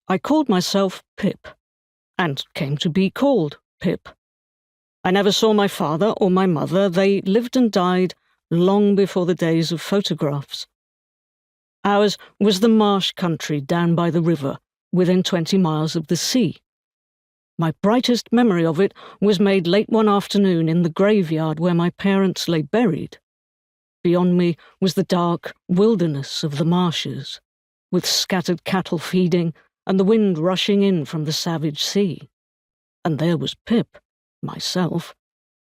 I called myself Pip, and came to be called Pip. I never saw my father or my mother. They lived and died long before the days of photographs. Ours was the marsh country down by the river, within 20 miles of the sea. My brightest memory of it was made late one afternoon in the graveyard where my parents lay buried. Beyond me was the dark wilderness of the marshes, with scattered cattle feeding and the wind rushing in from the savage sea. And there was Pip, myself,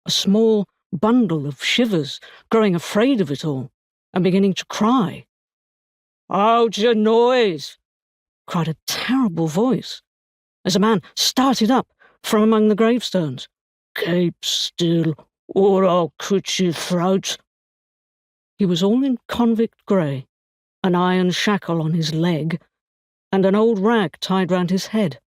a small bundle of shivers, growing afraid of it all, and beginning to cry. "Hold your noise!" cried a terrible voice, as a man started up from among the gravestones. "Keep still, or I'll cut your throat." He was all in convict grey, an iron shackle on his leg, and an old rag tied round his head.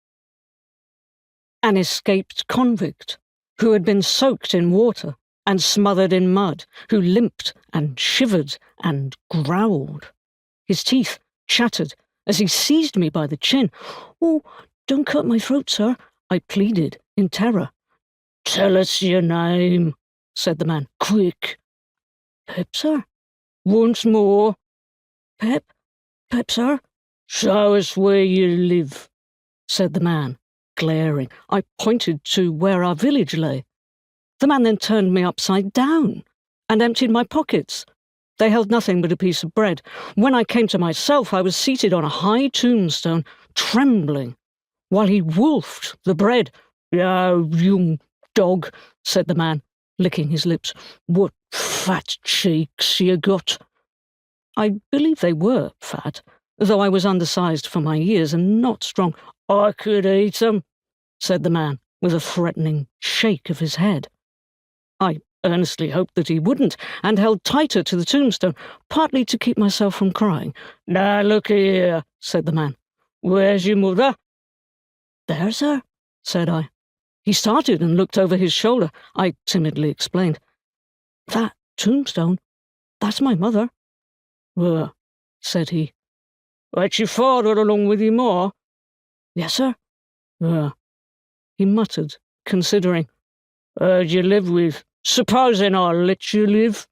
An escaped convict, who had been soaked in water and smothered in mud, who limped and shivered and growled. His teeth chattered as he seized me by the chin. "Oh, don't cut my throat, sir," I pleaded in terror. "Tell us your name," said the man. "Quick." "Pip, sir." "Once more." "Pip, sir." "Show us where you live," said the man, glaring. I pointed to where our village lay. The man then turned me upside down and emptied my pockets. They held nothing but a piece of bread. When I came to myself, I was seated on a high tombstone, trembling, while he wolfed the bread. "Oh, young dog," said the man, licking his lips. "What fat cheeks you got." I believe they were fat, though I was undersized for my years and not strong. "I could eat 'em," said the man, with a threatening shake of his head. I earnestly hoped that he wouldn't, and held tighter to the tombstone, partly to keep myself from crying. "Now look here," said the man. "Where's your mother?" "There, sir," said I. He started and looked over his shoulder. I timidly explained. "That tombstone, that's my mother." Said he. "That's your father along with your ma?" "Yes, sir." He muttered, considering. "Who'd you live with? Supposing I let you live?"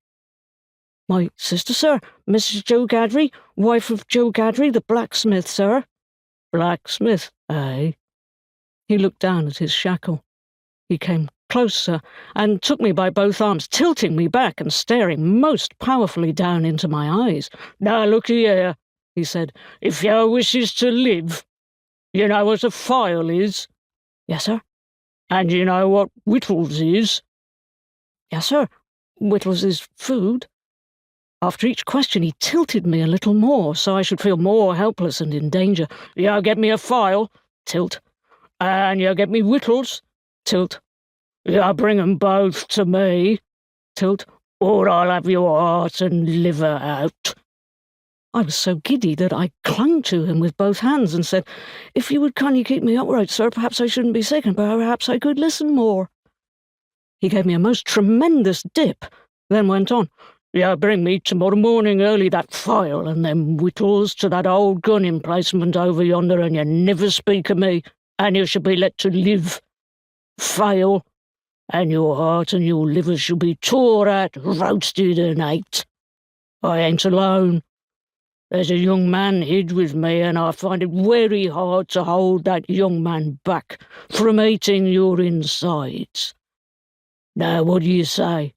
"My sister, sir, Mrs. Joe Gadry, wife of Joe Gadry, the blacksmith, sir." "Blacksmith, eh?" He looked down at his shackle. He came closer and took me by both arms, tilting me back and staring most powerfully down into my eyes. "Now look here," he said. "If you wishes to live, you know what a file is?" "Yes, sir." "And you know what whittles is?" "Yes, sir. Whittles is food." After each question he tilted me a little more, so I should feel more helpless and in danger. "You get me a file," tilt. "And you get me whittles," tilt. "You bring 'em both to me," tilt, "or I'll have your heart and liver out." I was so giddy that I clung to him with both hands and said, "If you would kindly keep me upright, sir, perhaps I shouldn't be sick, and perhaps I could listen more." He gave me a most tremendous dip, then went on. "You bring me tomorrow morning early that file and them whittles to that old gun emplacement over yonder, and you never speak of me, and you shall be let to live. Fail, and your heart and your liver shall be tore out, roasted and ate. I ain't alone. There's a young man hid with me, and I find it very hard to hold that young man back from eating your insides. Now, what do you say?"